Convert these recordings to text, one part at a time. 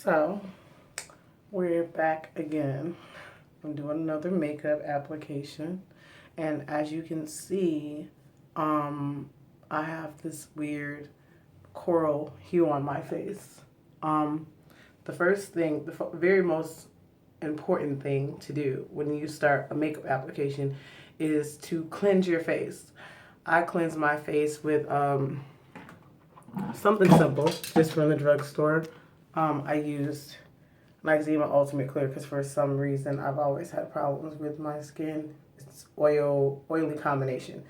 So, we're back again. I'm doing another makeup application. And as you can see, I have this weird coral hue on my face. Um, the first thing, the very most important thing to do when you start a makeup application is to cleanse your face. I cleanse my face with something simple, just from the drugstore. I used Noxzema Ultimate Clear because for some reason I've always had problems with my skin. It's oily combination,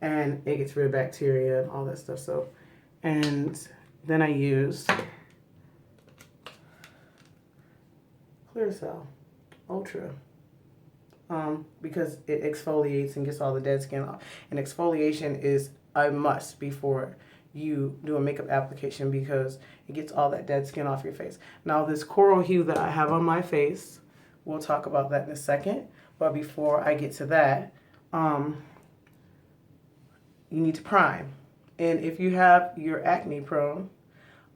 and it gets rid of bacteria and all that stuff. So, and then I used Clearasil Ultra because it exfoliates and gets all the dead skin off. And exfoliation is a must before you do a makeup application because it gets all that dead skin off your face. Now this coral hue that I have on my face, we'll talk about that in a second. But before I get to that, you need to prime. And if you have your acne prone,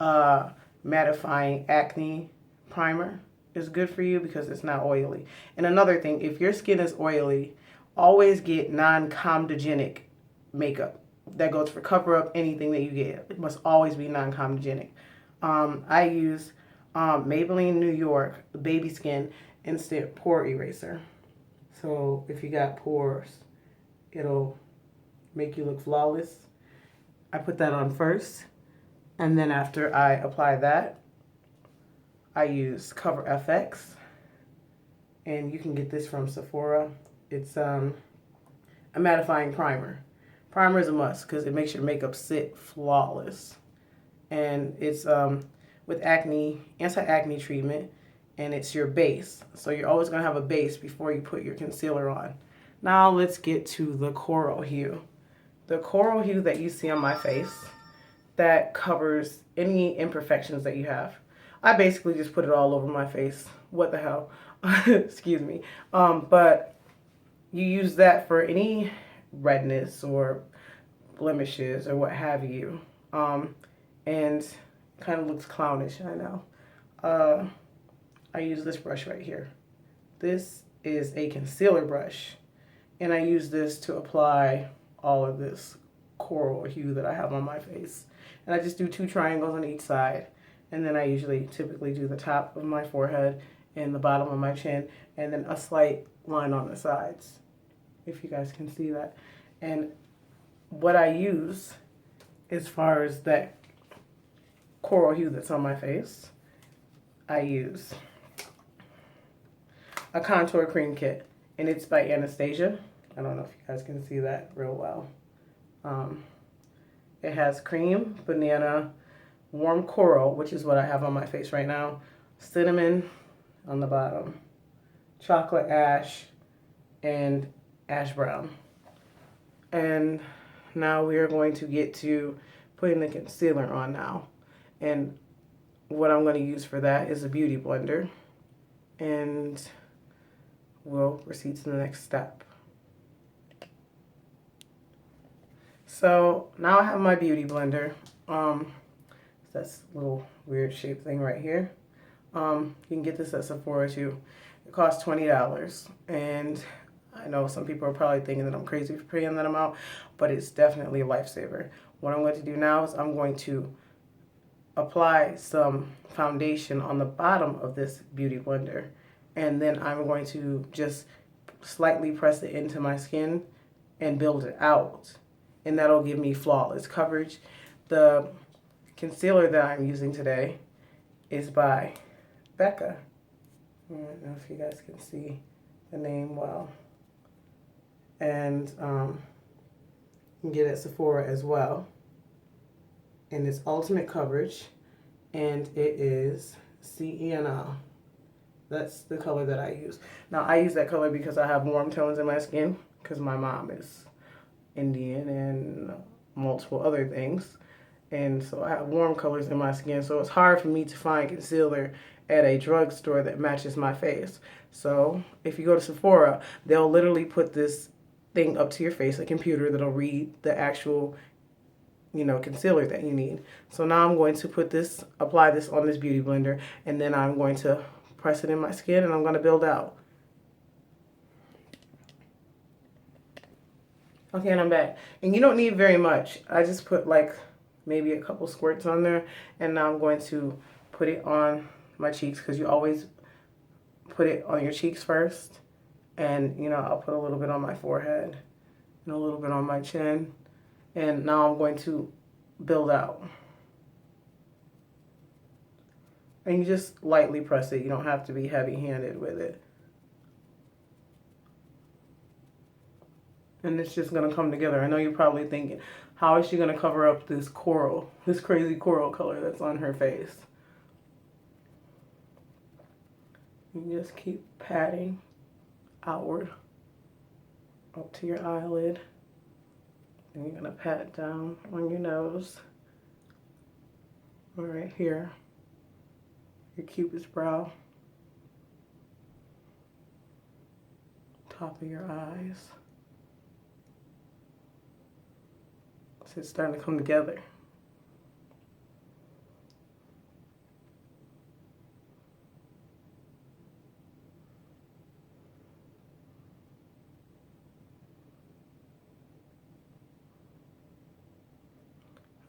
mattifying acne primer is good for you because it's not oily. And another thing, if your skin is oily, always get non-comedogenic makeup. That goes for cover up anything that you get. It must always be non-comedogenic. I use Maybelline New York Baby Skin Instant Pore Eraser. So if you got pores, it'll make you look flawless. I put that on first, and then after I apply that, I use Cover FX, and you can get this from Sephora. It's a mattifying primer. Primer is a must because it makes your makeup sit flawless. And it's with acne, anti-acne treatment, and it's your base. So you're always going to have a base before you put your concealer on. Now let's get to the coral hue. The coral hue that you see on my face, that covers any imperfections that you have. I basically just put it all over my face. What the hell? Excuse me. But you use that for any redness or blemishes or what have you. And kind of looks clownish, I know. I use this brush right here. This is a concealer brush, and I use this to apply all of this coral hue that I have on my face. And I just do 2 triangles on each side, and then I typically do the top of my forehead and the bottom of my chin, and then a slight line on the sides, if you guys can see that. And what I use as far as that coral hue that's on my face, I use a contour cream kit, and it's by Anastasia. I don't know if you guys can see that real well. It has cream, banana, warm coral, which is what I have on my face right now, cinnamon on the bottom, chocolate ash, and ash brown. And now we are going to get to putting the concealer on now. And what I'm going to use for that is a beauty blender. And we'll proceed to the next step. So now I have my beauty blender. That's a little weird shaped thing right here. You can get this at Sephora too. It costs $20. And I know some people are probably thinking that I'm crazy for paying that amount, but it's definitely a lifesaver. What I'm going to do now is I'm going to apply some foundation on the bottom of this beauty blender, and then I'm going to just slightly press it into my skin and build it out, and that'll give me flawless coverage. The concealer that I'm using today is by Becca. I don't know if you guys can see the name well. And you can get it at Sephora as well. And it's Ultimate Coverage, and it is CENL. That's the color that I use. Now, I use that color because I have warm tones in my skin, because my mom is Indian and multiple other things. And so I have warm colors in my skin, so it's hard for me to find concealer at a drugstore that matches my face. So if you go to Sephora, they'll literally put this thing up to your face, a computer that'll read the actual concealer that you need. So now I'm going to apply this on this beauty blender, and then I'm going to press it in my skin, and I'm going to build out. Okay, and I'm back. And you don't need very much. I just put like maybe a couple squirts on there, and now I'm going to put it on my cheeks, because you always put it on your cheeks first. And I'll put a little bit on my forehead and a little bit on my chin. And now I'm going to build out. And you just lightly press it. You don't have to be heavy-handed with it. And it's just going to come together. I know you're probably thinking, how is she going to cover up this crazy coral color that's on her face? You just keep patting outward up to your eyelid. And you're going to pat down on your nose. Right here. Your cupid's brow. Top of your eyes. So it's starting to come together.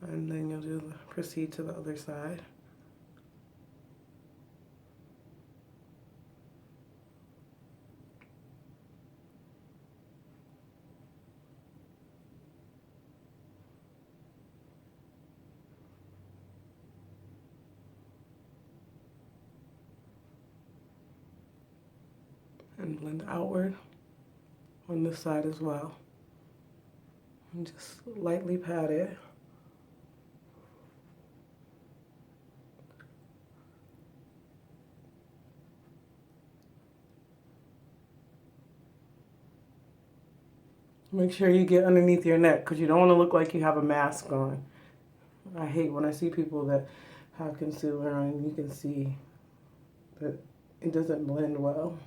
And then you'll proceed to the other side. And blend outward on this side as well. And just lightly pat it. Make sure you get underneath your neck, because you don't want to look like you have a mask on. I hate when I see people that have concealer on, you can see that it doesn't blend well.